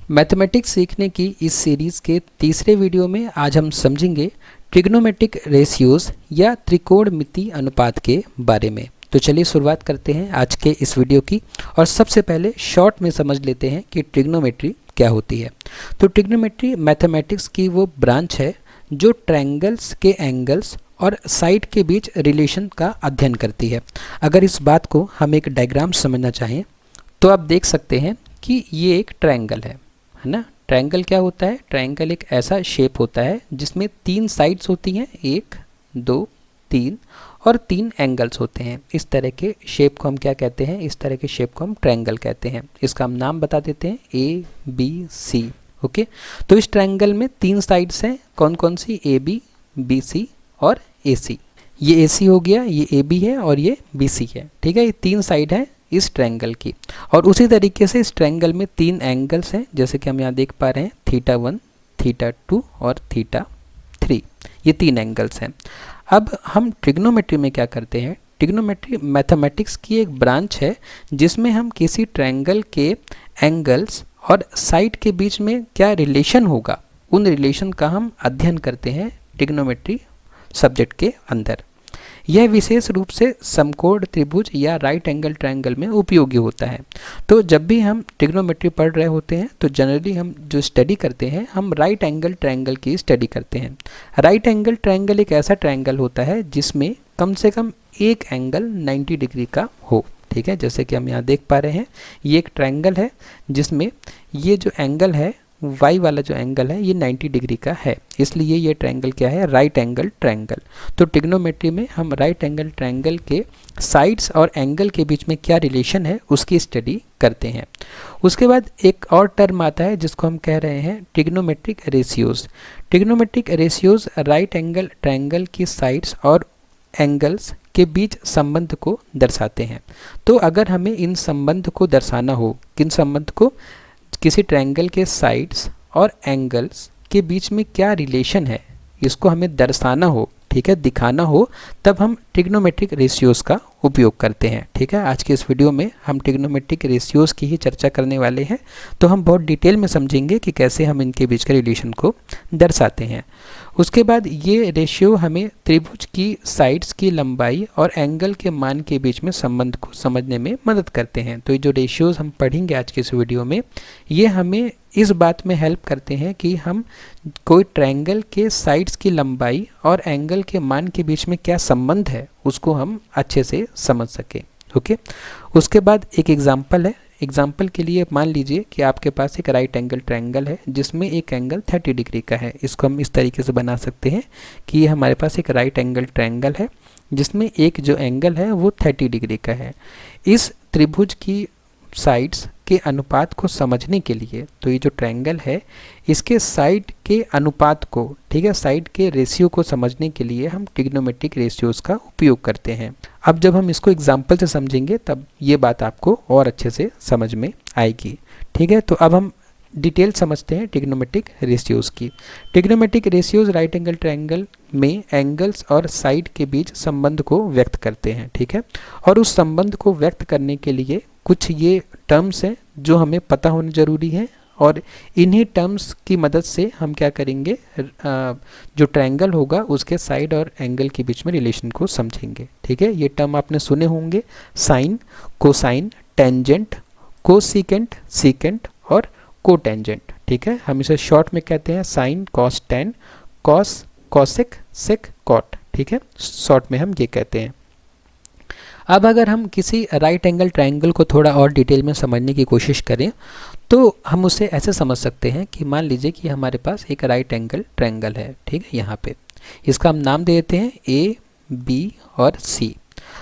Mathematics सीखने की इस सीरीज़ के तीसरे वीडियो में आज हम समझेंगे ट्रिग्नोमेट्रिक रेशियोज़ या त्रिकोणमितीय अनुपात के बारे में। तो चलिए शुरुआत करते हैं आज के इस वीडियो की और सबसे पहले शॉर्ट में समझ लेते हैं कि ट्रिग्नोमेट्री क्या होती है। तो ट्रिग्नोमेट्री मैथमेटिक्स की वो ब्रांच है जो ट्रायंगल्स के एंगल्स और साइड के बीच रिलेशन का अध्ययन करती है। अगर इस बात को हम एक डायग्राम समझना चाहें तो आप देख सकते हैं कि ये एक ट्रायंगल है ना। ट्रायंगल क्या होता है? ट्रायंगल एक ऐसा शेप होता है जिसमें तीन साइड्स होती हैं, 1 2 3 और 3 एंगल्स होते हैं। इस तरह के शेप को हम क्या कहते हैं? इस तरह के शेप को हम ट्रायंगल कहते हैं। इसका हम नाम बता देते हैं ABC। ओके, तो इस ट्रायंगल में 3 साइड्स हैं। कौन कौन सी? AB, BC और AC। ये AC हो गया, ये AB है और ये BC है। ठीक है, ये 3 साइड है इस ट्रायंगल की। और उसी तरीके से इस ट्रायंगल में 3 एंगल्स हैं, जैसे कि हम यहाँ देख पा रहे हैं θ1, θ2 और θ3। ये 3 एंगल्स हैं। अब हम ट्रिग्नोमेट्री में क्या करते हैं? ट्रिग्नोमेट्री मैथमेटिक्स की एक ब्रांच है जिसमें हम किसी ट्रायंगल के एंगल्स और साइड के बीच में क्या रिलेशन होगा, उन रिलेशन का हम अध्ययन करते हैं ट्रिग्नोमेट्री सब्जेक्ट के अंदर। यह विशेष रूप से समकोण त्रिभुज या राइट एंगल ट्रायंगल में उपयोगी होता है। तो जब भी हम ट्रिग्नोमेट्री पढ़ रहे होते हैं तो जनरली हम जो स्टडी करते हैं, हम राइट एंगल ट्रायंगल की स्टडी करते हैं। राइट एंगल ट्रायंगल एक ऐसा ट्रायंगल होता है जिसमें कम से कम एक एंगल 90 डिग्री का हो। ठीक है, जैसे कि हम यहाँ देख पा रहे हैं, ये एक ट्रायंगल है जिसमें ये जो एंगल है, y वाला जो एंगल है, ये 90 डिग्री का है। इसलिए ये ट्रायंगल क्या है? Right angle triangle. तो ट्रिग्नोमेट्री में हम राइट एंगल ट्रायंगल के साइड्स और एंगल के बीच में क्या रिलेशन है उसकी स्टडी करते हैं। उसके बाद एक और टर्म आता है जिसको हम कह रहे हैं trigonometric ratios. Trigonometric ratios right angle triangle की साइड्स और एंगल्स के बीच संबंध को दर्शाते हैं। तो अगर हमें इन संबंध को दर्शाना हो, किन संबंध को? किसी ट्रायंगल के साइड्स और एंगल्स के बीच में क्या रिलेशन है, इसको हमें दर्शाना हो, ठीक है, दिखाना हो, तब हम ट्रिग्नोमेट्रिक रेशियोज़ का उपयोग करते हैं। ठीक है, आज के इस वीडियो में हम ट्रिग्नोमेट्रिक रेशियोज़ की ही चर्चा करने वाले हैं। तो हम बहुत डिटेल में समझेंगे कि कैसे हम इनके बीच के रिलेशन को दर्शाते हैं। उसके बाद ये रेशियो हमें त्रिभुज की साइड्स की लंबाई और एंगल के मान के बीच में संबंध को समझने में मदद करते हैं। तो ये जो रेशियोज़ हम पढ़ेंगे आज के इस वीडियो में, ये हमें इस बात में हेल्प करते हैं कि हम कोई ट्रायंगल के साइड्स की लंबाई और एंगल के मान के बीच में क्या संबंध है उसको हम अच्छे से समझ सकें। ओके, उसके बाद एक एग्जांपल है। एग्जाम्पल के लिए मान लीजिए कि आपके पास एक राइट एंगल ट्रायंगल है जिसमें एक एंगल 30 डिग्री का है। इसको हम इस तरीके से बना सकते हैं कि ये हमारे पास एक राइट एंगल ट्रायंगल है जिसमें एक जो एंगल है वो 30 डिग्री का है। इस त्रिभुज की साइड्स के अनुपात को समझने के लिए, तो ये जो ट्रायंगल है इसके साइड के अनुपात को, ठीक है, साइड के रेशियो को समझने के लिए हम ट्रिग्नोमेट्रिक रेशियोज़ का उपयोग करते हैं। अब जब हम इसको एग्जांपल से समझेंगे तब ये बात आपको और अच्छे से समझ में आएगी। ठीक है, तो अब हम डिटेल समझते हैं ट्रिग्नोमेट्रिक रेशियोज़ की। Trigonometric ratios right angle triangle में एंगल्स और साइड के बीच संबंध को व्यक्त करते हैं। ठीक है, और उस संबंध को व्यक्त करने के लिए कुछ ये टर्म्स हैं जो हमें पता होने ज़रूरी है, और इन्हीं टर्म्स की मदद से हम क्या करेंगे, जो ट्रायंगल होगा उसके साइड और एंगल के बीच में रिलेशन को समझेंगे। ठीक है, ये टर्म आपने सुने होंगे, sine, cosine, tangent, cosecant, secant और कोटेंजेंट। ठीक है, हम इसे शॉर्ट में कहते हैं sine, cos, tan, cos, cosec, sec, cot. ठीक है, शॉर्ट में हम ये कहते हैं। अब अगर हम किसी राइट एंगल ट्रायंगल को थोड़ा और डिटेल में समझने की कोशिश करें तो हम उसे ऐसे समझ सकते हैं कि मान लीजिए कि हमारे पास एक राइट एंगल ट्रायंगल है। ठीक है, यहाँ पे इसका हम नाम दे देते हैं A, B और C।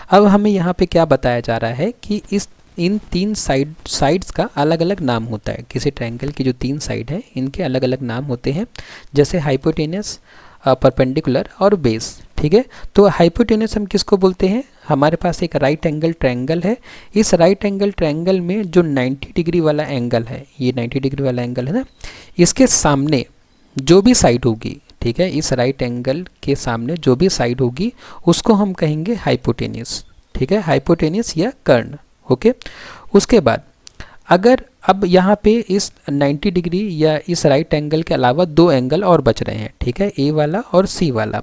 अब हमें यहाँ पे क्या बताया जा रहा है कि इन 3 साइड्स का अलग अलग नाम होता है। किसी ट्रायंगल की जो 3 साइड है इनके अलग अलग नाम होते हैं, जैसे हाइपोटेनस, परपेंडिकुलर और बेस। ठीक है, तो हाइपोटेनस हम किसको बोलते हैं? हमारे पास एक राइट एंगल ट्रायंगल है। इस राइट एंगल ट्रायंगल में जो 90 डिग्री वाला एंगल है, ये 90 डिग्री वाला एंगल है ना, इसके सामने जो भी साइड होगी, ठीक है, इस राइट एंगल के सामने जो भी साइड होगी उसको हम कहेंगे हाइपोटेनस। ठीक है, हाइपोटेनस या कर्ण। ओके, उसके बाद अगर अब यहाँ पे इस 90 डिग्री या इस राइट एंगल के अलावा दो एंगल और बच रहे हैं, ठीक है, ए वाला और सी वाला।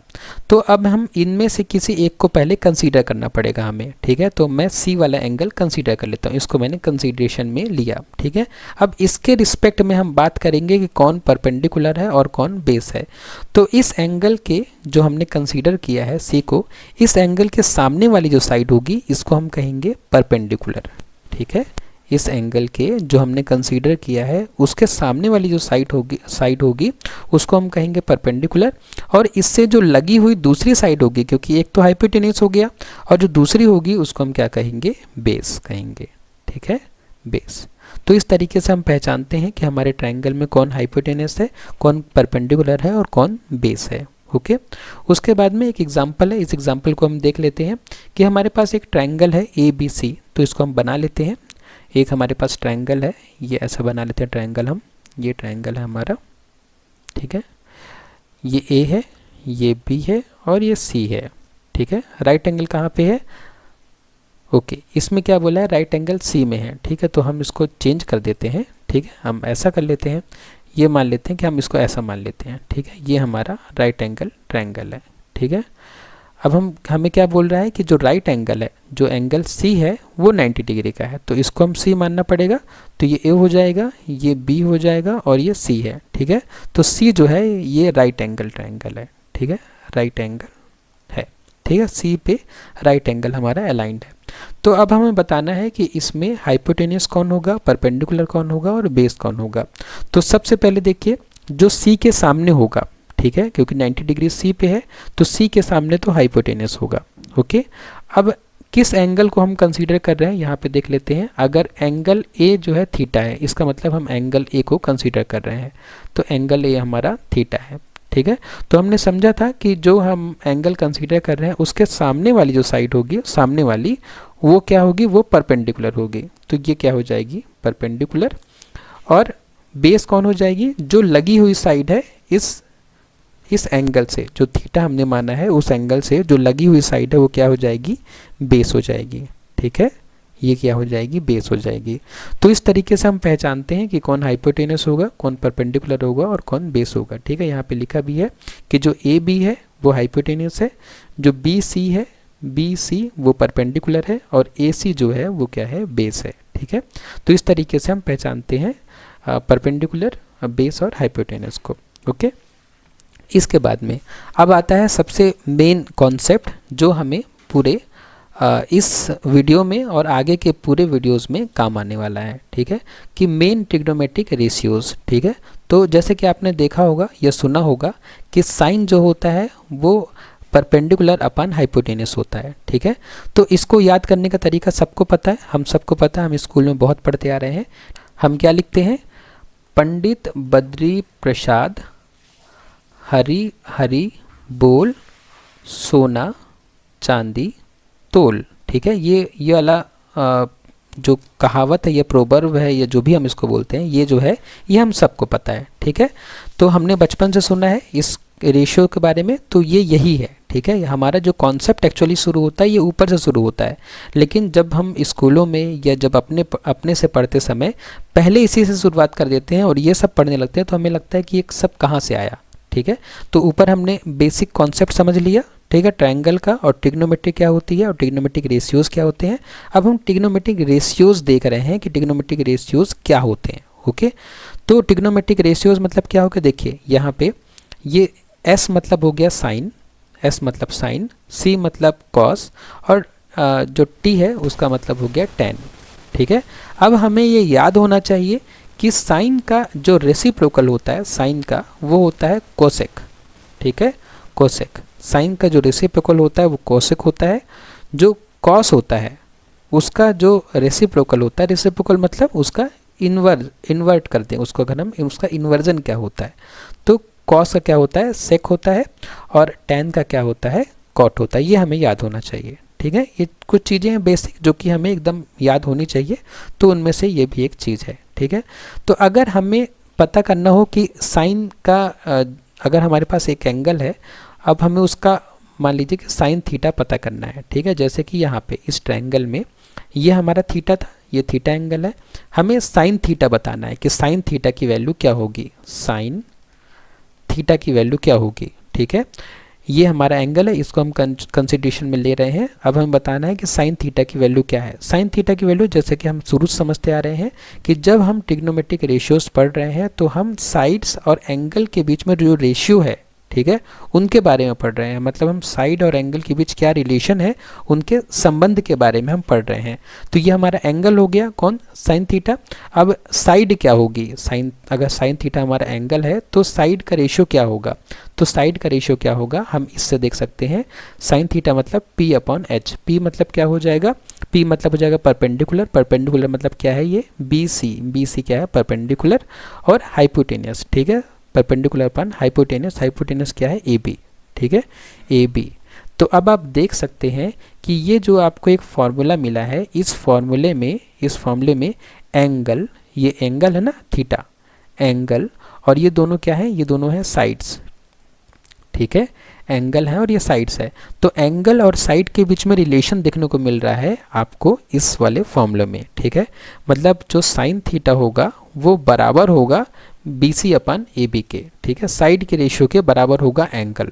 तो अब हम इनमें से किसी एक को पहले कंसीडर करना पड़ेगा हमें, ठीक है। तो मैं सी वाला एंगल कंसीडर कर लेता हूँ, इसको मैंने कंसीडरेशन में लिया, ठीक है। अब इसके रिस्पेक्ट में हम बात करेंगे कि कौन परपेंडिकुलर है और कौन बेस है। तो इस एंगल के जो हमने कंसीडर किया है सी को, इस एंगल के सामने वाली जो साइड होगी इसको हम कहेंगे परपेंडिकुलर, ठीक है। इस एंगल के जो हमने कंसीडर किया है उसके सामने वाली जो साइड होगी उसको हम कहेंगे परपेंडिकुलर, और इससे जो लगी हुई दूसरी साइड होगी, क्योंकि एक तो हाइपोटेन्यूस हो गया और जो दूसरी होगी उसको हम क्या कहेंगे, बेस कहेंगे, ठीक है, बेस। तो इस तरीके से हम पहचानते हैं कि हमारे ट्रायंगल में कौन हाइपोटेन्यूस है, कौन परपेंडिकुलर है और कौन बेस है। ओके, उसके बाद में एक एग्जांपल है, इस एग्जांपल को हम देख लेते हैं कि हमारे पास एक ट्रायंगल है ABC, तो इसको हम बना लेते हैं। एक हमारे पास ट्रायंगल है, ये ऐसा बना लेते हैं ट्रायंगल हम, ये ट्रायंगल है हमारा, ठीक है, ये A है, ये B है और ये C है, ठीक है। राइट एंगल कहाँ पे है, ओके, इसमें क्या बोला है, राइट एंगल C में है, ठीक है। तो हम इसको चेंज कर देते हैं, ठीक है, हम ऐसा कर लेते हैं, ये मान लेते हैं कि हम इसको ऐसा मान लेते हैं, ठीक है। ये हमारा राइट एंगल ट्रायंगल है, ठीक है। अब हमें क्या बोल रहा है कि जो राइट एंगल है, जो एंगल C है वो 90 डिग्री का है, तो इसको हम C मानना पड़ेगा। तो ये A हो जाएगा, ये B हो जाएगा और ये C है, ठीक है। तो C जो है ये राइट एंगल ट्रायंगल है, ठीक है, राइट एंगल है, ठीक है। C पे राइट एंगल हमारा अलाइंड है। तो अब हमें बताना है कि इसमें हाइपोटेन्यूस कौन होगा, परपेंडिकुलर कौन होगा और बेस कौन होगा। तो सबसे पहले देखिए जो C के सामने होगा, ठीक है, क्योंकि 90 डिग्री C पे है तो C के सामने तो हाइपोटेन्यूस होगा। ओके, अब किस एंगल को हम कंसीडर कर रहे हैं यहाँ पे देख लेते हैं। अगर एंगल A जो है थीटा है, इसका मतलब हम एंगल A को कंसीडर कर रहे हैं, तो एंगल A हमारा थीटा है, ठीक है। तो हमने समझा था कि जो हम एंगल कंसीडर कर रहे हैं उसके सामने वाली जो साइड होगी, सामने वाली वो क्या होगी, वो परपेंडिकुलर होगी। तो ये क्या हो जाएगी, परपेंडिकुलर। और बेस कौन हो जाएगी, जो लगी हुई साइड है इस एंगल से, जो थीटा हमने माना है उस एंगल से जो लगी हुई साइड है वो क्या हो जाएगी, बेस हो जाएगी, ठीक है। ये क्या हो जाएगी, बेस हो जाएगी। तो इस तरीके से हम पहचानते हैं कि कौन हाइपोटेन्यूस होगा, कौन परपेंडिकुलर होगा और कौन बेस होगा, ठीक है। यहाँ पे लिखा भी है कि जो AB है वो हाइपोटेन्यूस है, जो BC है, BC वो परपेंडिकुलर है और AC जो है वो क्या है, बेस है, ठीक है। तो इस तरीके से हम पहचानते हैं परपेंडिकुलर, बेस और हाइपोटेन्यूस को। ओके, इसके बाद में अब आता है सबसे मेन कॉन्सेप्ट जो हमें पूरे इस वीडियो में और आगे के पूरे वीडियोस में काम आने वाला है, ठीक है, कि मेन ट्रिग्नोमेट्रिक रेशियोज, ठीक है। तो जैसे कि आपने देखा होगा या सुना होगा कि साइन जो होता है वो परपेंडिकुलर अपन हाइपोटेन्यूस होता है, ठीक है। तो इसको याद करने का तरीका सबको पता है, हम सबको पता है, हम स्कूल में बहुत पढ़ते आ रहे हैं। हम क्या लिखते हैं, पंडित बद्री प्रसाद हरी हरी बोल, सोना चांदी तोल, ठीक है। ये वाला जो कहावत है या प्रोवर्ब है या जो भी हम इसको बोलते हैं, ये जो है ये हम सबको पता है, ठीक है। तो हमने बचपन से सुना है इस रेशियो के बारे में, तो ये यही है, ठीक है। हमारा जो कॉन्सेप्ट एक्चुअली शुरू होता है ये ऊपर से शुरू होता है, लेकिन जब हम स्कूलों में या जब अपने से पढ़ते समय पहले इसी से शुरुआत कर देते हैं और ये सब पढ़ने लगते हैं तो हमें लगता है कि ये सब कहाँ से आया, ठीक है। तो ऊपर हमने बेसिक कॉन्सेप्ट समझ लिया, ठीक है, ट्रायंगल का, और ट्रिग्नोमेट्रिक क्या होती है और ट्रिग्नोमेट्रिक रेशियोज क्या होते हैं। अब हम ट्रिग्नोमेट्रिक रेशियोज देख रहे हैं कि ट्रिग्नोमेट्रिक रेशियोज क्या होते हैं। ओके, तो ट्रिग्नोमेट्रिक रेशियोज मतलब क्या होगा, देखिए यहाँ पे ये S मतलब हो गया साइन, S मतलब साइन, C मतलब कॉस और जो T है उसका मतलब हो गया टेन, ठीक है। अब हमें ये याद होना चाहिए कि साइन का जो रेसिप्रोकल होता है साइन का वो होता है कोसेक, ठीक है, कोसेक। साइन का जो रेसिप्रोकल होता है वो कोसेक होता है। जो कॉस होता है उसका जो रेसिप्रोकल होता है, रेसिप्रोकल मतलब उसका इन्वर्ट करते हैं उसको, अगर हम उसका इन्वर्जन क्या होता है, तो कॉस का क्या होता है, सेक होता है, और टेन का क्या होता है, कॉट होता है। ये हमें याद होना चाहिए, ठीक है। ये कुछ चीज़ें हैं बेसिक जो कि हमें एकदम याद होनी चाहिए, तो उनमें से ये भी एक चीज़ है, ठीक है। तो अगर हमें पता करना हो कि साइन का अगर हमारे पास एक एंगल है, अब हमें उसका मान लीजिए कि साइन थीटा पता करना है, ठीक है। जैसे कि यहाँ पे इस ट्रायंगल में ये हमारा थीटा था, ये थीटा एंगल है। हमें साइन थीटा बताना है कि साइन थीटा की वैल्यू क्या होगी, साइन थीटा की वैल्यू क्या होगी। ठीक है, ये हमारा एंगल है, इसको हम कंसिडरेशन में ले रहे हैं। अब हमें बताना है कि साइन थीटा की वैल्यू क्या है। साइन थीटा की वैल्यू जैसे कि हम शुरू से समझते आ रहे हैं कि जब हम ट्रिग्नोमेट्रिक रेशियोज पढ़ रहे हैं तो हम साइड्स और एंगल के बीच में जो रेशियो है, ठीक है, उनके बारे में पढ़ रहे हैं। मतलब हम साइड और एंगल के बीच क्या रिलेशन है, उनके संबंध के बारे में हम पढ़ रहे हैं। तो ये हमारा एंगल हो गया कौन, साइन थीटा। अब साइड क्या होगी, साइन, अगर साइन थीटा हमारा एंगल है तो साइड का रेशियो क्या होगा। तो साइड का रेशियो क्या होगा, हम इससे देख सकते हैं। साइन थीटा मतलब P अपॉन एच। P मतलब क्या हो जाएगा, P मतलब हो जाएगा परपेंडिकुलर। परपेंडिकुलर मतलब क्या है, ये BC। BC क्या है, परपेंडिकुलर। और हाइपोटेनियस, ठीक है, परपेंडिकुलर अपन हाइपोटेनियस। हाइपोटेनियस क्या है, AB। ठीक है, AB। तो अब आप देख सकते हैं कि ये जो आपको एक फॉर्मूला मिला है, इस फॉर्मूले में एंगल, ये एंगल है ना थीटा, एंगल, और ये दोनों क्या है, ये दोनों हैं साइड्स। ठीक है, एंगल है और ये साइड्स है। तो एंगल और साइड के बीच में रिलेशन देखने को मिल रहा है आपको इस वाले फॉर्मूले में। ठीक है, मतलब जो साइन थीटा होगा वो बराबर होगा BC अपन AB के। ठीक है, साइड के रेशियो के बराबर होगा एंगल।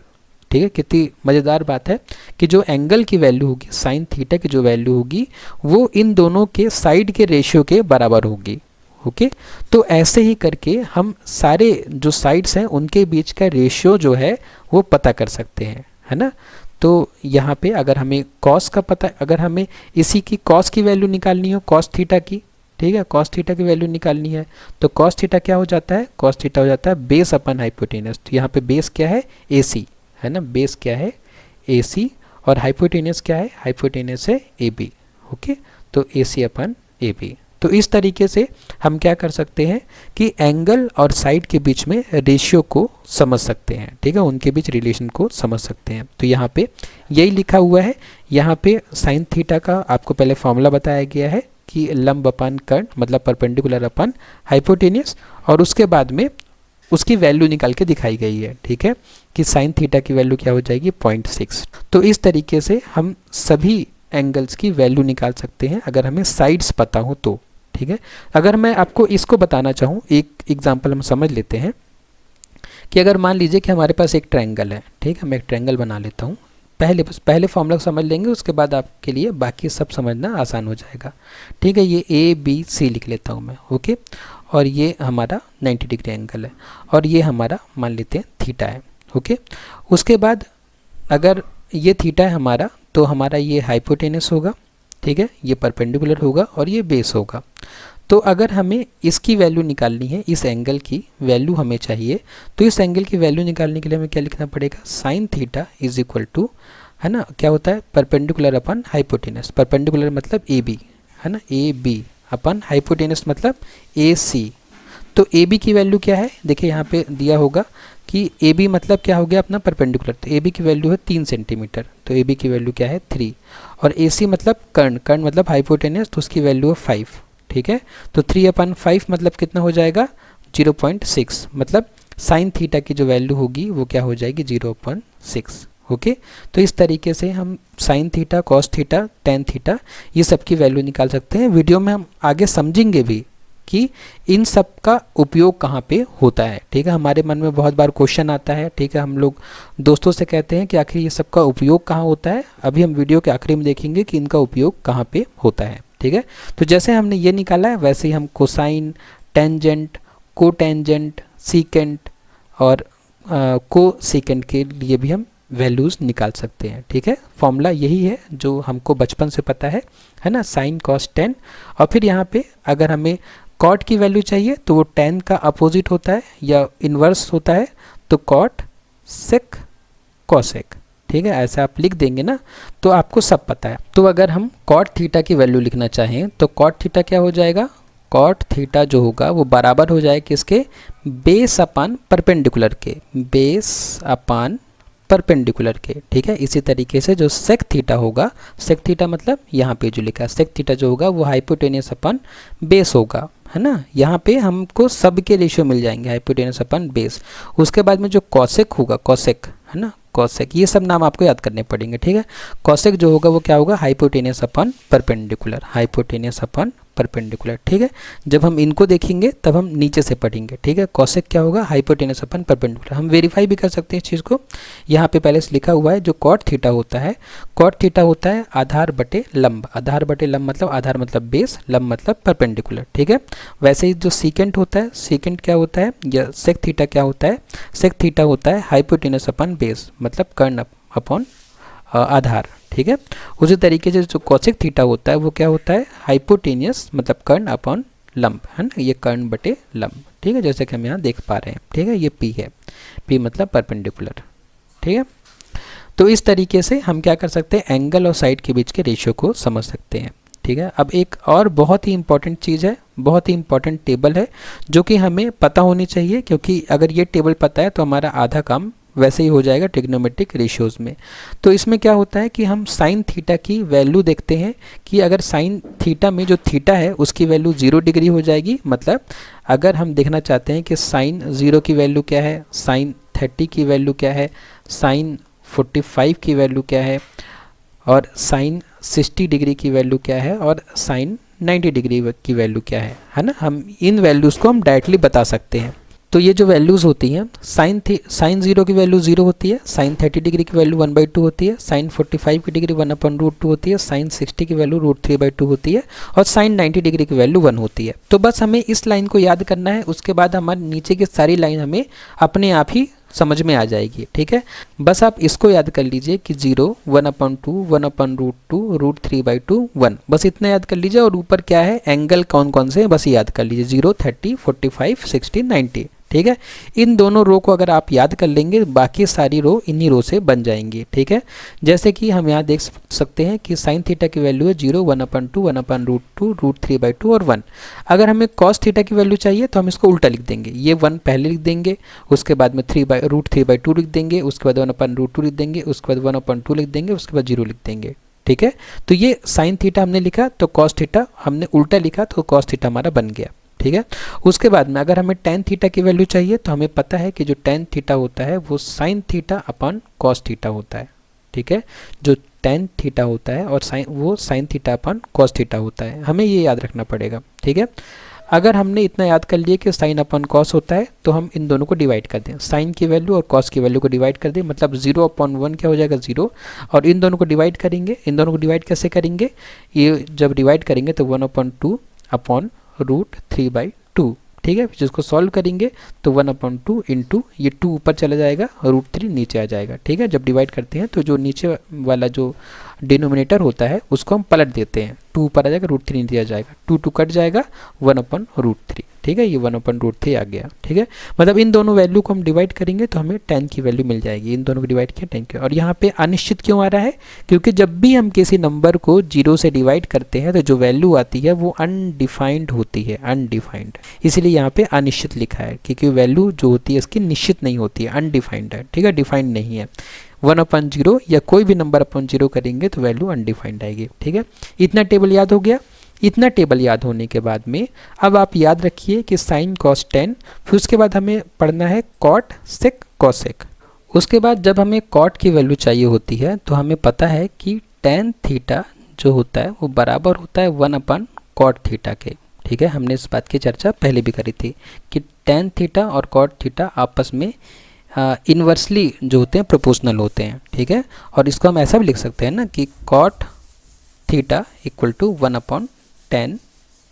ठीक है, कितनी मज़ेदार बात है कि जो एंगल की वैल्यू होगी, साइन थीटा की जो वैल्यू होगी, वो इन दोनों के साइड के रेशियो के बराबर होगी। ओके, तो ऐसे ही करके हम सारे जो साइड्स हैं उनके बीच का रेशियो जो है वो पता कर सकते हैं, है ना। तो यहाँ पे अगर हमें कॉस का पता, अगर हमें इसी की कॉस की वैल्यू निकालनी हो, कॉस थीटा की, ठीक है, कॉस थीटा की वैल्यू निकालनी है, तो कॉस थीटा क्या हो जाता है, कॉस थीटा हो जाता है बेस अपन हाइपोटेनस। तो यहाँ पे बेस क्या है, AC, है ना, बेस क्या है, AC, और हाइपोटेनस क्या है, हाइपोटेनस है AB। ओके, तो AC अपन AB। तो इस तरीके से हम क्या कर सकते हैं कि एंगल और साइड के बीच में रेशियो को समझ सकते हैं। ठीक है, उनके बीच रिलेशन को समझ सकते हैं। तो यहाँ पे यही लिखा हुआ है। यहाँ पे साइन थीटा का आपको पहले फॉर्मूला बताया गया है कि लंब अपान कर्ण मतलब परपेंडिकुलर अपान हाइपोटेनियस, और उसके बाद में उसकी वैल्यू निकाल के दिखाई गई है। ठीक है, कि साइन थीटा की वैल्यू क्या हो जाएगी, 0.6। तो इस तरीके से हम सभी एंगल्स की वैल्यू निकाल सकते हैं अगर हमें साइड्स पता हो तो। ठीक है, अगर मैं आपको इसको बताना चाहूँ, एक एग्जांपल हम समझ लेते हैं कि अगर मान लीजिए कि हमारे पास एक ट्रायंगल है। ठीक है, मैं एक ट्रायंगल बना लेता हूँ। पहले फॉर्मूला समझ लेंगे, उसके बाद आपके लिए बाकी सब समझना आसान हो जाएगा। ठीक है, ये ABC लिख लेता हूँ मैं। ओके, और ये हमारा 90 डिग्री एंगल है, और ये हमारा मान लेते हैं थीटा है। ओके, उसके बाद अगर ये थीटा है हमारा, तो हमारा ये हाइपोटेनस होगा। ठीक है, ये परपेंडिकुलर होगा और ये बेस होगा। तो अगर हमें इसकी वैल्यू निकालनी है, इस एंगल की वैल्यू हमें चाहिए, तो इस एंगल की वैल्यू निकालने के लिए हमें क्या लिखना पड़ेगा, sine theta is equal to, है ना, क्या होता है, परपेंडिकुलर अपन हाइपोटेनस। परपेंडिकुलर मतलब AB, है ना, AB अपन हाइपोटेनस मतलब AC। तो AB की वैल्यू क्या है, देखिए यहाँ पे दिया होगा कि AB मतलब क्या हो गया अपना परपेंडिकुलर। तो AB की वैल्यू है 3 सेंटीमीटर, तो AB की वैल्यू क्या है 3। और AC मतलब कर्ण, कर्ण मतलब हाइपोटेनस, तो उसकी वैल्यू है 5। ठीक है, तो 3/5 मतलब कितना हो जाएगा, 0.6। मतलब साइन थीटा की जो वैल्यू होगी वो क्या हो जाएगी, 0.6। ओके, तो इस तरीके से हम sine theta, cos theta, tan theta, ये सब की वैल्यू निकाल सकते हैं। वीडियो में हम आगे समझेंगे भी कि इन सब का उपयोग कहाँ पे होता है। ठीक है, हमारे मन में बहुत बार क्वेश्चन आता है। ठीक है, हम लोग दोस्तों से कहते हैं कि आखिर ये सब का उपयोग कहाँ होता है। अभी हम वीडियो के आखिरी में देखेंगे कि इनका उपयोग कहाँ पे होता है। ठीक है, तो जैसे हमने ये निकाला है वैसे ही हम कोसाइन, टेंजेंट, कोटेंजेंट, सीकेंट और को सीकेंट के लिए भी हम वैल्यूज़ निकाल सकते हैं। ठीक है, फॉर्मूला यही है जो हमको बचपन से पता है ना, साइन कॉस टेन। और फिर यहाँ पे अगर हमें कॉट की वैल्यू चाहिए तो वो टेन का अपोजिट होता है या इन्वर्स होता है, तो कॉट सेक कॉसेक। ठीक है, ऐसा आप लिख देंगे ना तो आपको सब पता है। तो अगर हम कॉट थीटा की वैल्यू लिखना चाहें तो कॉट थीटा क्या हो जाएगा, कॉट थीटा जो होगा वो बराबर हो जाए किसके, बेस अपान परपेंडिकुलर के, बेस अपान परपेंडिकुलर के। ठीक है, इसी तरीके से जो सेक थीटा होगा, सेक थीटा मतलब यहाँ पे जो लिखा है सेक थीटा जो होगा वो हाइपोटेनस अपन बेस होगा, है ना। यहाँ पे हमको सब के रेशियो मिल जाएंगे, हाइपोटेनस अपन बेस। उसके बाद में जो कॉसेक होगा, कॉसेक, है ना, कॉसेक, ये सब नाम आपको याद करने पड़ेंगे। ठीक है, कॉसेक जो होगा वो क्या होगा, हाइपोटेनस अपन परपेंडिकुलर, हाइपोटेनस अपन परपेंडिकुलर। ठीक है, जब हम इनको देखेंगे तब हम नीचे से पढ़ेंगे। ठीक है, कॉसेक क्या होगा, हाइपोटेनस अपन परपेंडिकुलर। हम वेरीफाई भी कर सकते हैं इस चीज़ को। यहाँ पे पहले से लिखा हुआ है जो कॉट थीटा होता है, कॉट थीटा होता है आधार बटे लंब। आधार बटे लंब मतलब आधार मतलब बेस, लंब मतलब परपेंडिकुलर। ठीक है, वैसे ही जो सीकेंट होता है, सीकेंट क्या होता है, या सेक थीटा क्या होता है, सेक थीटा होता है हाइपोटेनस अपन बेस मतलब कर्ण अपॉन आधार। ठीक है, उसी तरीके से जो कोसेक थीटा होता है वो क्या होता है, हाइपोटेनियस मतलब कर्ण अपॉन लंब, है ना, ये कर्ण बटे लंब। ठीक है, जैसे कि हम यहाँ देख पा रहे हैं। ठीक है, ये पी है, पी मतलब परपेंडिकुलर। ठीक है, तो इस तरीके से हम क्या कर सकते हैं, एंगल और साइड के बीच के रेशियो को समझ सकते हैं। ठीक है, अब एक और बहुत ही इंपॉर्टेंट चीज़ है, बहुत ही इंपॉर्टेंट टेबल है जो कि हमें पता होनी चाहिए, क्योंकि अगर ये टेबल पता है तो हमारा आधा काम वैसे ही हो जाएगा ट्रिग्नोमेट्रिक रेशियोज़ में। तो इसमें क्या होता है कि हम साइन थीटा की वैल्यू देखते हैं कि अगर साइन थीटा में जो थीटा है उसकी वैल्यू 0 डिग्री हो जाएगी। मतलब अगर हम देखना चाहते हैं कि साइन 0 की वैल्यू क्या है, साइन 30 की वैल्यू क्या है, साइन 45 की वैल्यू क्या है, और साइन 60 डिग्री की वैल्यू क्या है, और साइन 90 डिग्री की वैल्यू क्या है ना, हम इन वैल्यूज़ को हम डायरेक्टली बता सकते हैं। तो ये जो वैल्यूज़ होती हैं, साइन 0 की वैल्यू 0 होती है, साइन 30 डिग्री की वैल्यू 1/2 होती है, साइन 45 की डिग्री 1/√2 होती है, साइन 60 की वैल्यू √3/2 होती है, और साइन 90 डिग्री की वैल्यू 1 होती है। तो बस हमें इस लाइन को याद करना है, उसके बाद हमारे नीचे की सारी लाइन हमें अपने आप ही समझ में आ जाएगी। ठीक है, बस आप इसको याद कर लीजिए कि 0, 1/2, 1/√2, √3/2, 1, बस इतना याद कर लीजिए। और ऊपर क्या है, एंगल कौन कौन से हैं बस याद कर लीजिए, 0, 30, 45, 60, 90। ठीक है, इन दोनों रो को अगर आप याद कर लेंगे बाकी सारी रो इन्हीं रो से बन जाएंगी। ठीक है, जैसे कि हम यहाँ देख सकते हैं कि साइन थीटा की वैल्यू है 0, 1/2, 1/√2, √3/2 और 1। अगर हमें कॉस थीटा की वैल्यू चाहिए तो हम इसको उल्टा लिख देंगे, ये 1 पहले लिख देंगे, उसके बाद में √3/2 लिख देंगे, उसके बाद 1/√2 लिख देंगे, उसके बाद 1/2 लिख देंगे, उसके बाद 0 लिख देंगे। ठीक है, तो ये साइन थीटा हमने लिखा तो कॉस थीटा हमने उल्टा लिखा तो कॉस थीटा हमारा बन गया। ठीक है, उसके बाद में अगर हमें टेन थीटा की वैल्यू चाहिए तो हमें पता है कि जो टेन थीटा होता है वो sine theta upon cos theta होता है। ठीक है, जो टेन थीटा होता है और sine theta upon cos theta होता है, हमें ये याद रखना पड़ेगा। ठीक है, अगर हमने इतना याद कर लिया कि साइन अपॉन कॉस होता है तो हम इन दोनों को डिवाइड कर दें, साइन की वैल्यू और कॉस की वैल्यू को डिवाइड कर दें, मतलब 0/1 क्या हो जाएगा 0, और इन दोनों को डिवाइड करेंगे। इन दोनों को डिवाइड कैसे करेंगे, ये जब डिवाइड करेंगे तो 1/2 अपॉन √3/2। ठीक है, जिसको सॉल्व करेंगे तो 1/2 इंटू ये 2 ऊपर चला जाएगा, √3 नीचे आ जाएगा। ठीक है, जब डिवाइड करते हैं तो जो नीचे वाला जो डिनोमिनेटर होता है उसको हम पलट देते हैं, 2 ऊपर आ जाएगा, √3 नीचे आ जाएगा, 2 कट जाएगा, 1/√3। ठीक है, ये 1/√3 आ गया। ठीक है, मतलब इन दोनों वैल्यू को हम डिवाइड करेंगे तो हमें tan की वैल्यू मिल जाएगी, इन दोनों को डिवाइड किया tan की। और यहाँ पे अनिश्चित क्यों आ रहा है, क्योंकि जब भी हम किसी नंबर को 0 से डिवाइड करते हैं तो जो वैल्यू आती है वो अनडिफाइंड होती है, अनडिफाइंड, इसलिए यहाँ पे अनिश्चित लिखा है, क्योंकि वैल्यू जो होती है इसकी निश्चित नहीं होती है, अनडिफाइंड है। ठीक है, डिफाइंड नहीं है। 1/0 या कोई भी नंबर अपॉन 0 करेंगे तो वैल्यू अनडिफाइंड आएगी। ठीक है, इतना टेबल याद हो गया। इतना टेबल याद होने के बाद में अब आप याद रखिए कि साइन कॉस टेन, फिर उसके बाद हमें पढ़ना है कॉट सेक कॉसेक। उसके बाद जब हमें कॉट की वैल्यू चाहिए होती है तो हमें पता है कि टेन थीटा जो होता है वो बराबर होता है 1/कॉट थीटा के। ठीक है, हमने इस बात की चर्चा पहले भी करी थी कि टेन थीटा और कॉट थीटा आपस में इन्वर्सली जो होते हैं प्रोपोर्शनल होते हैं। ठीक है, और इसको हम ऐसा भी लिख सकते हैं ना कि cot theta equal to 1/tan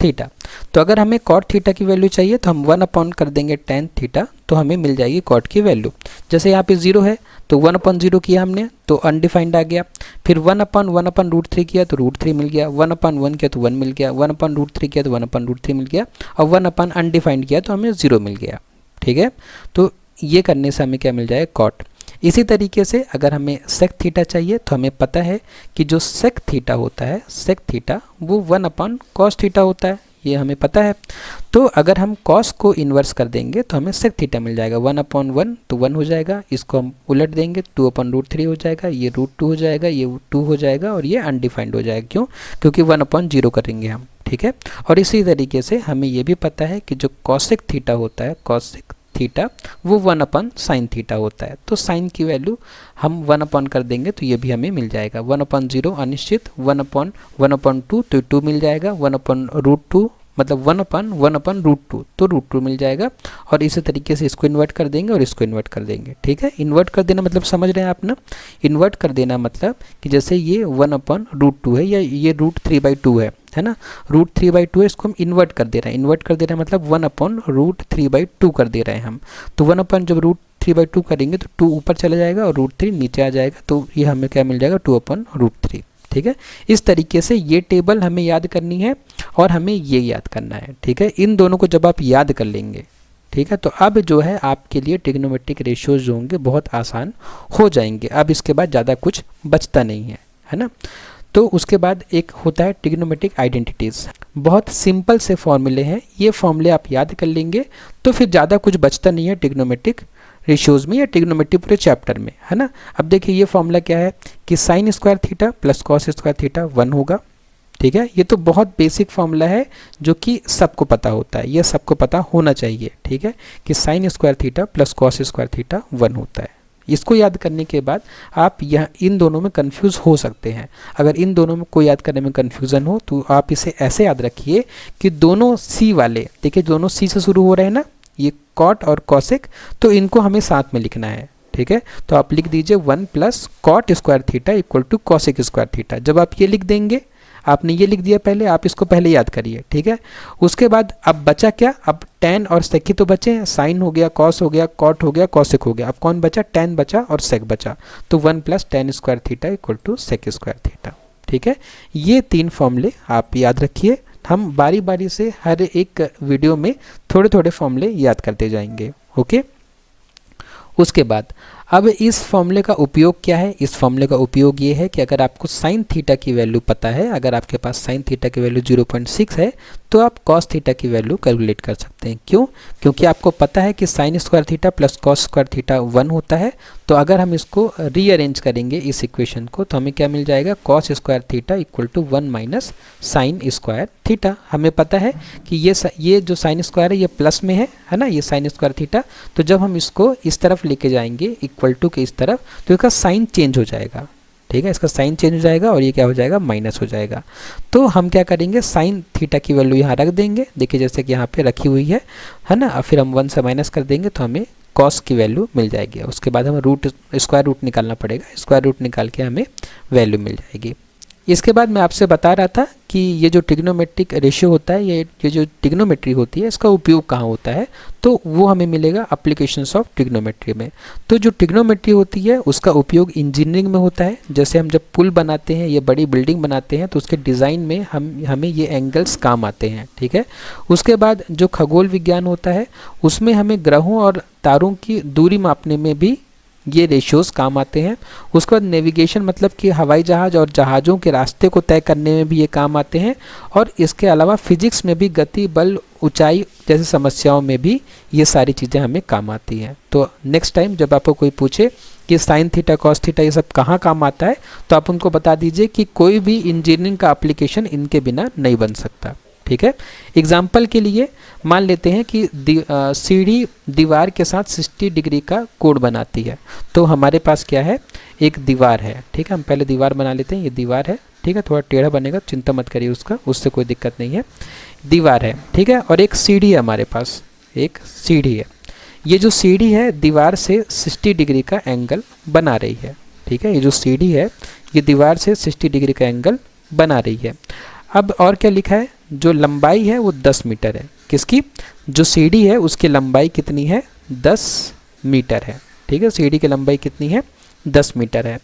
theta. तो अगर हमें कॉट थीटा की वैल्यू चाहिए तो हम 1 कर देंगे tan थीटा, तो हमें मिल जाएगी कॉट की वैल्यू। जैसे यहाँ पे 0 है तो 1/0 किया हमने तो अनडिफाइंड आ गया, फिर 1/1/√3 किया तो √3 मिल गया, 1/1 किया तो 1 मिल गया, 1/√3 किया तो 1/√3 मिल गया, और 1 अनडिफाइंड किया तो हमें 0 मिल गया। ठीक है, तो ये करने से हमें क्या मिल जाएगा, कॉट। इसी तरीके से अगर हमें सेक थीटा चाहिए तो हमें पता है कि जो सेक थीटा होता है, सेक थीटा वो 1/कॉस थीटा होता है, ये हमें पता है। तो अगर हम कॉस को इन्वर्स कर देंगे तो हमें सेक थीटा मिल जाएगा, 1/1 तो 1 हो जाएगा, इसको हम उलट देंगे 2/√3 हो जाएगा, ये √2 हो जाएगा, ये 2 हो जाएगा, और ये अनडिफाइंड हो जाएगा। क्यों, क्योंकि 1/0 करेंगे हम। ठीक है, और इसी तरीके से हमें ये भी पता है कि जो कॉसेक थीटा होता है, कॉसेक थीटा वो 1/sin थीटा होता है। तो साइन की वैल्यू हम 1 कर देंगे तो ये भी हमें मिल जाएगा। 1/0 अनिश्चित, 1/1/2 तो 2 मिल जाएगा, 1/√2 मतलब 1/1/√2 तो √2 मिल जाएगा। और इसी तरीके से इसको इन्वर्ट कर देंगे और इसको इन्वर्ट कर देंगे। ठीक है, इन्वर्ट कर देना मतलब समझ रहे हैं आप ना, इन्वर्ट कर देना मतलब कि जैसे ये 1/√2 है या ये √3/2 है ना, √3/2 है, इसको हम इन्वर्ट कर दे रहे हैं। इन्वर्ट कर दे रहे हैं मतलब 1/√3/2 कर दे रहे हैं हम। तो 1 जब √3/2 करेंगे तो 2 ऊपर चला जाएगा और √3 नीचे आ जाएगा, तो ये हमें क्या मिल जाएगा 2/√3। ठीक है, इस तरीके से ये टेबल हमें याद करनी है और हमें ये याद करना है। ठीक है, इन दोनों को जब आप याद कर लेंगे, ठीक है, तो अब जो है आपके लिए ट्रिग्नोमेट्रिक रेशियोज जो होंगे बहुत आसान हो जाएंगे। अब इसके बाद ज़्यादा कुछ बचता नहीं है ना। तो उसके बाद एक होता है ट्रिग्नोमेट्रिक आइडेंटिटीज़। बहुत सिंपल से फॉर्मूले हैं, ये फॉर्मूले आप याद कर लेंगे तो फिर ज़्यादा कुछ बचता नहीं है ट्रिग्नोमेट्रिक रेशियोज में या ट्रिग्नोमेट्री पूरे चैप्टर में, है ना। अब देखिए ये फॉर्मूला क्या है कि sign square theta plus cos square theta 1 होगा। ठीक है, ये तो बहुत बेसिक फॉर्मूला है जो कि सबको पता होता है, ये सबको पता होना चाहिए। ठीक है, कि sign square theta plus cos square theta 1 होता है। इसको याद करने के बाद आप यह इन दोनों में कंफ्यूज हो सकते हैं। अगर इन दोनों में कोई याद करने में कंफ्यूजन हो तो आप इसे ऐसे याद रखिए कि दोनों सी वाले, देखिए दोनों सी से शुरू हो रहे हैं ना, ये कॉट और कॉसेक, तो इनको हमें साथ में लिखना है। ठीक है, तो आप लिख दीजिए 1 plus cot square theta equal to cosec square theta. जब आप ये लिख देंगे, आपने ये लिख दिया पहले, आप इसको पहले याद करिए। ठीक है, उसके बाद अब बचा क्या, अब tan और sec ही तो बचे हैं, साइन हो गया, कॉस हो गया, कॉट हो गया, कॉसेक हो गया। अब कौन बचा, tan बचा और sec बचा, तो 1 plus tan square theta equal to sec square theta. ठीक है, ये 3 फॉर्मूले आप याद रखिए। हम बारी बारी से हर एक वीडियो में थोड़े थोड़े फॉर्मूले याद करते जाएंगे। ओके, उसके बाद अब इस फॉर्मूले का उपयोग क्या है, इस फॉर्मूले का उपयोग ये है कि अगर आपको साइन थीटा की वैल्यू पता है, अगर आपके पास साइन थीटा की वैल्यू 0.6 है तो आप कॉस थीटा की वैल्यू कैलकुलेट कर सकते हैं। क्यों, क्योंकि आपको पता है कि sign square theta plus cos square theta 1 होता है। तो अगर हम इसको रीअरेंज करेंगे इस इक्वेशन को तो हमें क्या मिल जाएगा, cos square theta equal to 1 minus sine square theta. हमें पता है कि ये जो साइन स्क्वायर है ये प्लस में है ना, ये साइन स्क्वायर थीटा। तो जब हम इसको इस तरफ लेके जाएंगे इक्वल टू के इस तरफ, तो इसका साइन चेंज हो जाएगा। ठीक है, इसका साइन चेंज हो जाएगा और ये क्या हो जाएगा, माइनस हो जाएगा। तो हम क्या करेंगे, साइन थीटा की वैल्यू यहाँ रख देंगे, देखिए जैसे कि यहाँ पे रखी हुई है ना। और फिर हम 1 से माइनस कर देंगे तो हमें कॉस की वैल्यू मिल जाएगी। उसके बाद हमें स्क्वायर रूट निकालना पड़ेगा, स्क्वायर रूट निकाल के हमें वैल्यू मिल जाएगी। इसके बाद मैं आपसे बता रहा था कि ये जो ट्रिग्नोमेट्रिक रेशियो होता है, ये जो ट्रिग्नोमेट्री होती है, इसका उपयोग कहाँ होता है, तो वो हमें मिलेगा एप्लीकेशंस ऑफ ट्रिग्नोमेट्री में। तो जो ट्रिग्नोमेट्री होती है उसका उपयोग इंजीनियरिंग में होता है। जैसे हम जब पुल बनाते हैं या बड़ी बिल्डिंग बनाते हैं तो उसके डिज़ाइन में हमें ये एंगल्स काम आते हैं। ठीक है, उसके बाद जो खगोल विज्ञान होता है उसमें हमें ग्रहों और तारों की दूरी मापने में भी ये रेशियोज़ काम आते हैं। उसके बाद नेविगेशन मतलब कि हवाई जहाज़ और जहाज़ों के रास्ते को तय करने में भी ये काम आते हैं। और इसके अलावा फिजिक्स में भी गति, बल, ऊंचाई जैसी समस्याओं में भी ये सारी चीज़ें हमें काम आती हैं। तो नेक्स्ट टाइम जब आपको कोई पूछे कि साइन थीटा कॉस थीटा ये सब कहाँ काम आता है, तो आप उनको बता दीजिए कि कोई भी इंजीनियरिंग का एप्लीकेशन इनके बिना नहीं बन सकता। ठीक है, एग्जाम्पल के लिए मान लेते हैं कि सीढ़ी दीवार के साथ 60 डिग्री का कोण बनाती है। तो हमारे पास क्या है, एक दीवार है। ठीक है, हम पहले दीवार बना लेते हैं, ये दीवार है। ठीक है, थोड़ा टेढ़ा बनेगा, चिंता मत करिए उसका, उससे कोई दिक्कत नहीं है। दीवार है, ठीक है, और एक सीढ़ी है हमारे पास, एक सीढ़ी है। ये जो सीढ़ी है दीवार से 60 डिग्री का एंगल बना रही है। ठीक है, ये जो सीढ़ी है ये दीवार से 60 डिग्री का एंगल बना रही है। अब और क्या लिखा है, जो लंबाई है वो 10 मीटर है। किसकी, जो सीढ़ी है उसकी लंबाई कितनी है, 10 मीटर है। ठीक है, सीढ़ी की लंबाई कितनी है, 10 मीटर है।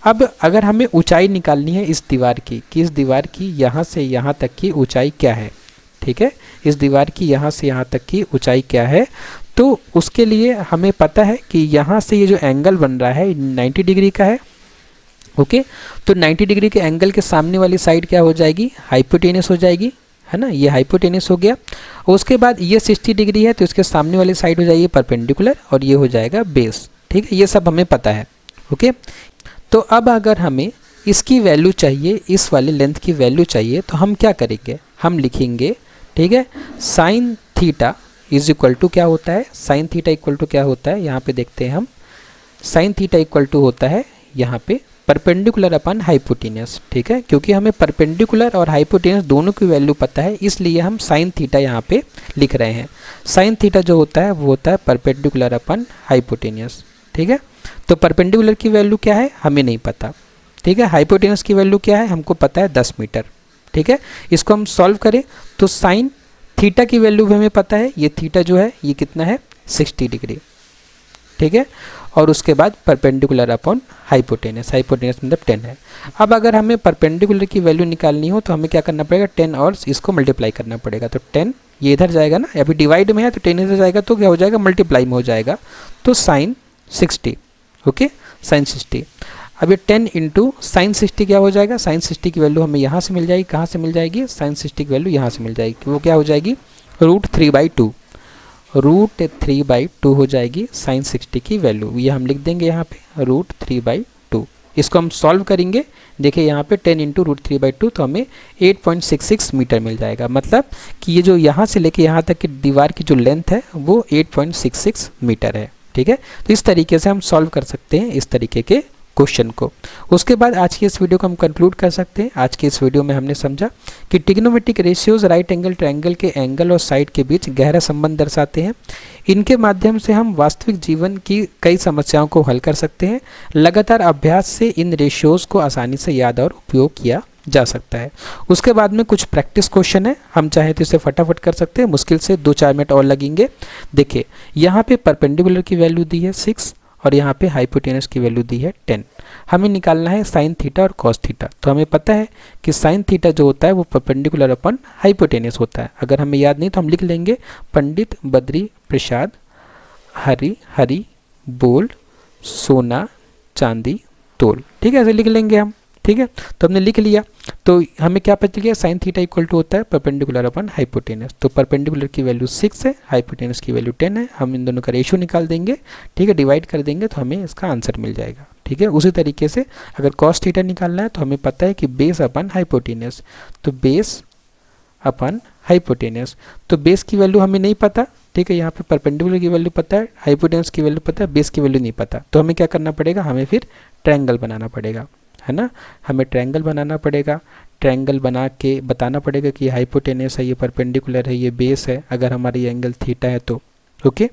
अब अगर हमें ऊंचाई निकालनी है इस दीवार की, कि इस दीवार की यहाँ से यहाँ तक की ऊंचाई क्या है। ठीक है, इस दीवार की यहाँ से यहाँ तक की ऊंचाई क्या है, तो उसके लिए हमें पता है कि यहाँ से ये जो एंगल बन रहा है 90 डिग्री का है। ओके, तो 90 डिग्री के एंगल के सामने वाली साइड क्या हो जाएगी, हाइपोटेनस हो जाएगी, है ना, ये हाइपोटेनस हो गया। उसके बाद ये 60 डिग्री है तो इसके सामने वाली साइड हो जाएगी परपेंडिकुलर और ये हो जाएगा बेस। ठीक है, ये सब हमें पता है। ओके, तो अब अगर हमें इसकी वैल्यू चाहिए, इस वाले लेंथ की वैल्यू चाहिए, तो हम क्या करेंगे, हम लिखेंगे, ठीक है, sine theta is equal to क्या होता है, साइन थीटा इक्वल टू क्या होता है, यहाँ पे देखते हैं हम, साइन थीटा इक्वल टू होता है यहाँ पे परपेंडिकुलर अपन हाइपोटेनियस, ठीक है, क्योंकि हमें परपेंडिकुलर और हाइपोटेनियस दोनों की वैल्यू पता है, इसलिए हम साइन थीटा यहाँ पे लिख रहे हैं। साइन थीटा जो होता है वो होता है परपेंडिकुलर अपन हाइपोटेनियस, ठीक है। तो परपेंडिकुलर की वैल्यू क्या है हमें नहीं पता, ठीक है। हाइपोटेनियस की वैल्यू क्या है हमको पता है 10 मीटर, ठीक है। इसको हम सॉल्व करें तो साइन थीटा की वैल्यू भी हमें पता है, ये थीटा जो है ये कितना है 60 डिग्री, ठीक है। और उसके बाद परपेंडिकुलर अपॉन हाइपोटेनियस, हाइपोटेनियस मतलब 10 है। अब अगर हमें परपेंडिकुलर की वैल्यू निकालनी हो तो हमें क्या करना पड़ेगा, 10 और इसको मल्टीप्लाई करना पड़ेगा। तो 10 ये इधर जाएगा ना, अभी डिवाइड में है तो 10 इधर जाएगा तो क्या हो जाएगा, मल्टीप्लाई में हो जाएगा, तो साइन 60, ओके, साइन 60। अब ये 10 इंटू साइन 60 क्या हो जाएगा, साइन 60 की वैल्यू हमें यहाँ से मिल जाएगी, कहाँ से मिल जाएगी, साइन 60 की वैल्यू यहाँ से मिल जाएगी, वो क्या हो जाएगी √3/2, √3/2 हो जाएगी साइन 60 की वैल्यू, ये हम लिख देंगे यहाँ पे √3/2। इसको हम सॉल्व करेंगे, देखिए यहाँ पे 10 इंटू √3/2 तो हमें 8.66 मीटर मिल जाएगा, मतलब कि ये जो यहाँ से लेके यहाँ तक की दीवार की जो लेंथ है वो 8.66 मीटर है, ठीक है। तो इस तरीके से हम सॉल्व कर सकते हैं इस तरीके के क्वेश्चन को। उसके बाद आज की इस वीडियो को हम कंक्लूड कर सकते हैं। आज की इस वीडियो में हमने समझा कि trigonometric ratios right angle triangle के एंगल और साइड के बीच गहरा संबंध दर्शाते हैं। इनके माध्यम से हम वास्तविक जीवन की कई समस्याओं को हल कर सकते हैं। लगातार अभ्यास से इन रेशियोज को आसानी से याद और उपयोग किया जा सकता है। उसके बाद में कुछ प्रैक्टिस क्वेश्चन है, हम चाहें तो इसे फटाफट कर सकते हैं, मुश्किल से 2-4 मिनट और लगेंगे। देखिए यहाँ पे परपेंडिकुलर की वैल्यू दी है 6 और यहाँ पे हाइपोटेनस की वैल्यू दी है 10। हमें निकालना है साइन थीटा और कॉस थीटा। तो हमें पता है कि साइन थीटा जो होता है वो परपेंडिकुलर अपन हाइपोटेनस होता है। अगर हमें याद नहीं तो हम लिख लेंगे पंडित बद्री प्रसाद हरी बोल सोना चांदी तोल, ठीक है, ऐसे लिख लेंगे हम, ठीक है। तो हमने लिख लिया, तो हमें क्या पता चल गया, साइन थीटा इक्वल टू होता है परपेंडिकुलर अपन हाइपोटेनस। तो परपेंडिकुलर की वैल्यू 6 है, हाइपोटेनस की वैल्यू 10 है। हम इन दोनों का रेशियो निकाल देंगे, ठीक है, डिवाइड कर देंगे तो हमें इसका आंसर मिल जाएगा, ठीक है। उसी तरीके से अगर कॉस थीटा निकालना है तो हमें पता है कि बेस अपन हाइपोटेनस, तो बेस अपन हाइपोटेनस, तो बेस की वैल्यू हमें नहीं पता, ठीक है। यहाँ पे परपेंडिकुलर की वैल्यू पता है, हाइपोटेनस की वैल्यू पता है, बेस की वैल्यू नहीं पता। तो हमें क्या करना पड़ेगा, हमें फिर ट्रायंगल बनाना पड़ेगा, है ना। हमें ट्रायंगल बनाना पड़ेगा, ट्रायंगल बना के बताना पड़ेगा कि हाइपोटेनस है, ये परपेंडिकुलर है, ये बेस है, अगर हमारा ये एंगल थीटा है तो, ओके।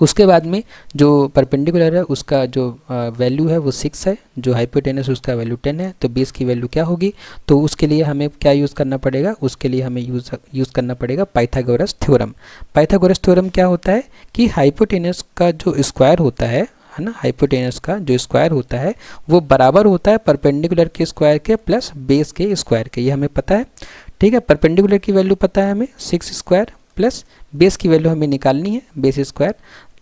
उसके बाद में जो परपेंडिकुलर है उसका जो वैल्यू है वो 6 है, जो हाइपोटेनस उसका वैल्यू 10 है, तो बेस की वैल्यू क्या होगी, तो उसके लिए हमें क्या यूज़ करना पड़ेगा, उसके लिए हमें यूज़ करना पड़ेगा पाइथागोरस थ्योरम। पाइथागोरस थ्योरम क्या होता है कि हाइपोटेनस का जो स्क्वायर होता है ना, हाइपोटेनस का जो स्क्वायर होता है वो बराबर होता है परपेंडिकुलर के स्क्वायर के प्लस बेस के स्क्वायर के, ये हमें पता है, ठीक है। परपेंडिकुलर की वैल्यू पता है हमें 6 स्क्वायर प्लस बेस की वैल्यू हमें निकालनी है बेस स्क्वायर,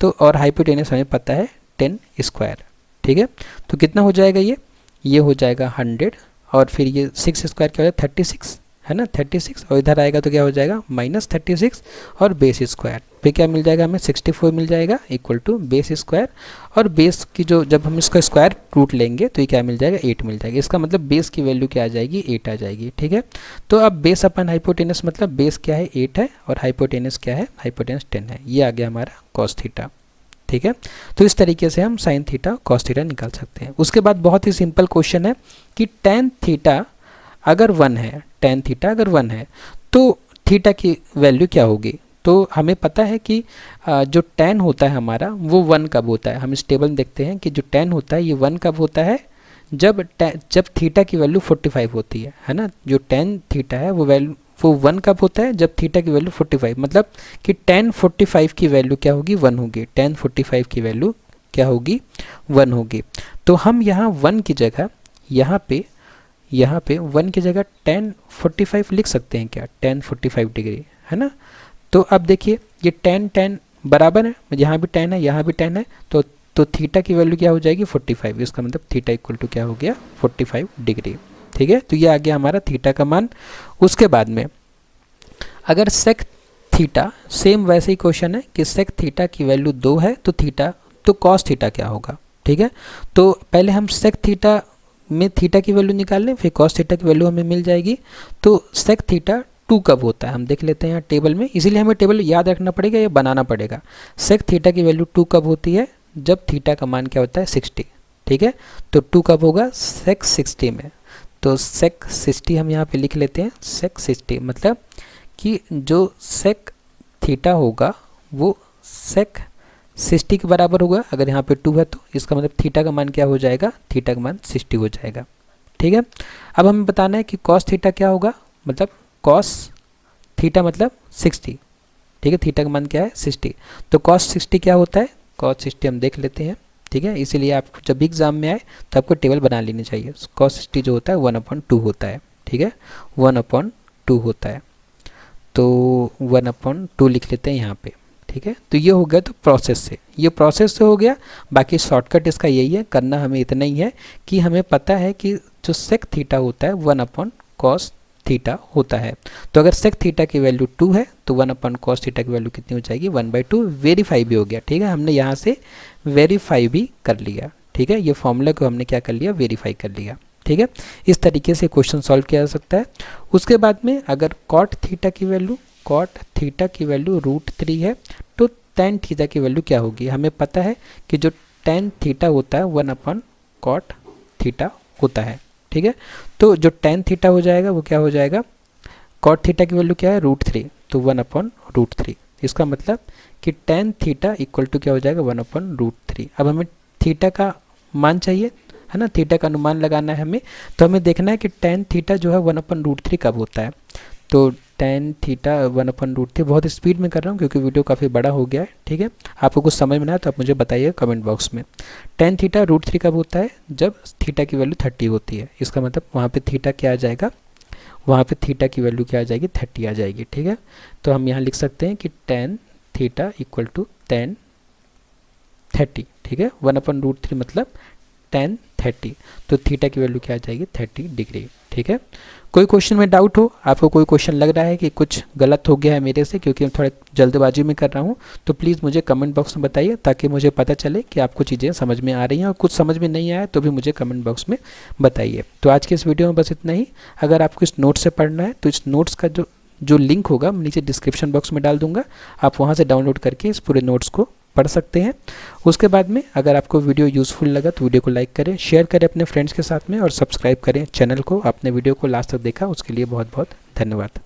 तो और हाइपोटेनस हमें पता है 10 स्क्वायर, ठीक है। तो कितना हो जाएगा, ये हो जाएगा 100 और फिर ये 6 स्क्वायर क्या हो जाएगा 36, है ना, 36, और इधर आएगा तो क्या हो जाएगा -36 और बेस स्क्वायर, फिर क्या मिल जाएगा हमें 64 मिल जाएगा इक्वल टू बेस स्क्वायर, और बेस की जो जब हम इसका स्क्वायर रूट लेंगे तो ये क्या मिल जाएगा 8 मिल जाएगा। इसका मतलब बेस की वैल्यू क्या आ जाएगी 8 आ जाएगी, ठीक है। तो अब बेस अपन हाइपोटेनस मतलब बेस क्या है 8 है और हाइपोटेनस क्या है, हाइपोटेनस 10 है, ये आ गया हमारा कॉस थीटा, ठीक है। तो इस तरीके से हम साइन थीटा कॉस थीटा निकाल सकते हैं। उसके बाद बहुत ही सिंपल क्वेश्चन है कि tan थीटा अगर 1 है, tan थीटा अगर 1 है तो थीटा की वैल्यू क्या होगी। तो हमें पता है कि जो tan होता है हमारा वो 1 कब होता है, हम इस टेबल में देखते हैं कि जो tan होता है ये 1 कब होता है, जब थीटा की वैल्यू 45 होती है ना। जो tan थीटा है वो 1 कब होता है, जब थीटा की वैल्यू 45, मतलब कि tan 45 की वैल्यू क्या होगी 1 होगी, tan 45 की वैल्यू क्या होगी 1 होगी। तो हम यहाँ 1 की जगह यहाँ पे 1 की जगह tan 45 लिख सकते हैं क्या, tan 45 डिग्री, है ना। तो अब देखिए ये tan बराबर है, यहाँ भी tan है यहाँ भी tan है, तो थीटा की वैल्यू क्या हो जाएगी 45, इसका मतलब थीटा इक्वल टू क्या हो गया 45 डिग्री, ठीक है। तो ये आ गया हमारा थीटा का मान। उसके बाद में अगर सेक थीटा, सेम वैसे ही क्वेश्चन है कि सेक थीटा की वैल्यू 2 है तो कॉस थीटा क्या होगा, ठीक है। तो पहले हम सेक थीटा में थीटा की वैल्यू निकाल लें, फिर कॉस थीटा की वैल्यू हमें मिल जाएगी। तो सेक थीटा 2 कब होता है, हम देख लेते हैं यहाँ टेबल में, इसीलिए हमें टेबल याद रखना पड़ेगा या बनाना पड़ेगा। सेक थीटा की वैल्यू 2 कब होती है, जब थीटा का मान क्या होता है 60, ठीक है। तो 2 कब होगा, सेक 60 में। तो सेक 60 हम यहाँ पे लिख लेते हैं, सेक 60 मतलब कि जो सेक थीटा होगा वो सेक 60 के बराबर होगा। अगर यहाँ पे 2 है तो इसका मतलब थीटा का मान क्या हो जाएगा, थीटा का मान 60 हो जाएगा, ठीक है। अब हमें बताना है कि कॉस थीटा क्या होगा, मतलब कॉस थीटा मतलब 60, ठीक है। थीटा का मान क्या है 60, तो कॉस 60 क्या होता है, कॉस 60 हम देख लेते हैं, ठीक है। इसीलिए आपको जब भी एग्जाम में आए तो आपको टेबल बना लेनी चाहिए। कॉस 60 जो होता है 1/2 होता है, ठीक है, 1/2 होता है। तो 1/2 लिख लेते हैं यहाँ पे, ठीक है। तो ये हो गया, तो प्रोसेस से, ये प्रोसेस से हो गया। बाकी शॉर्टकट इसका यही है, करना हमें इतना ही है कि हमें पता है कि जो सेक थीटा होता है 1/cos थीटा होता है। तो अगर सेक थीटा की वैल्यू 2 है तो 1/cos थीटा की वैल्यू कितनी हो जाएगी, 1/2। वेरीफाई भी हो गया, ठीक है, हमने यहाँ से वेरीफाई भी कर लिया, ठीक है। ये फॉर्मूला को हमने क्या कर लिया, वेरीफाई कर लिया, ठीक है। इस तरीके से क्वेश्चन सॉल्व किया जा सकता है। उसके बाद में अगर कॉट थीटा की वैल्यू √3 है तो tan थीटा की वैल्यू क्या होगी, हमें पता है कि जो tan थीटा होता है 1/cot थीटा होता है, ठीक है। तो जो tan थीटा हो जाएगा वो क्या हो जाएगा, cot थीटा की वैल्यू क्या है √3, तो 1/√3। इसका मतलब कि tan थीटा इक्वल टू क्या हो जाएगा 1/√3। अब हमें थीटा का मान चाहिए, है ना, थीटा का अनुमान लगाना है हमें। तो हमें देखना है कि tan थीटा जो है 1/√3 कब होता है। तो tan थीटा 1/√3, बहुत स्पीड में कर रहा हूँ क्योंकि वीडियो काफ़ी बड़ा हो गया है, ठीक है। आपको कुछ समझ में ना आया तो आप मुझे बताइए कमेंट बॉक्स में। tan थीटा √3 कब होता है, जब थीटा की वैल्यू 30 होती है। इसका मतलब वहाँ पे थीटा क्या आ जाएगा, वहाँ पे थीटा की वैल्यू क्या आ जाएगी, 30 आ जाएगी, ठीक है। तो हम यहाँ लिख सकते हैं कि tan theta equal to tan 30, ठीक है। 1/√3 मतलब tan 30, तो थीटा की वैल्यू क्या आ जाएगी 30 डिग्री, ठीक है। कोई क्वेश्चन में डाउट हो, आपको कोई क्वेश्चन लग रहा है कि कुछ गलत हो गया है मेरे से क्योंकि मैं थोड़ा जल्दबाजी में कर रहा हूँ, तो प्लीज़ मुझे कमेंट बॉक्स में बताइए ताकि मुझे पता चले कि आपको चीज़ें समझ में आ रही हैं, और कुछ समझ में नहीं आया तो भी मुझे कमेंट बॉक्स में बताइए। तो आज के इस वीडियो में बस इतना ही। अगर आपको इस नोट्स से पढ़ना है तो इस नोट्स का जो लिंक होगा मैं नीचे डिस्क्रिप्शन बॉक्स में डाल दूंगा, आप वहाँ से डाउनलोड करके इस पूरे नोट्स को पढ़ सकते हैं। उसके बाद में अगर आपको वीडियो यूज़फुल लगा तो वीडियो को लाइक करें, शेयर करें अपने फ्रेंड्स के साथ में, और सब्सक्राइब करें चैनल को। आपने वीडियो को लास्ट तक देखा उसके लिए बहुत बहुत धन्यवाद।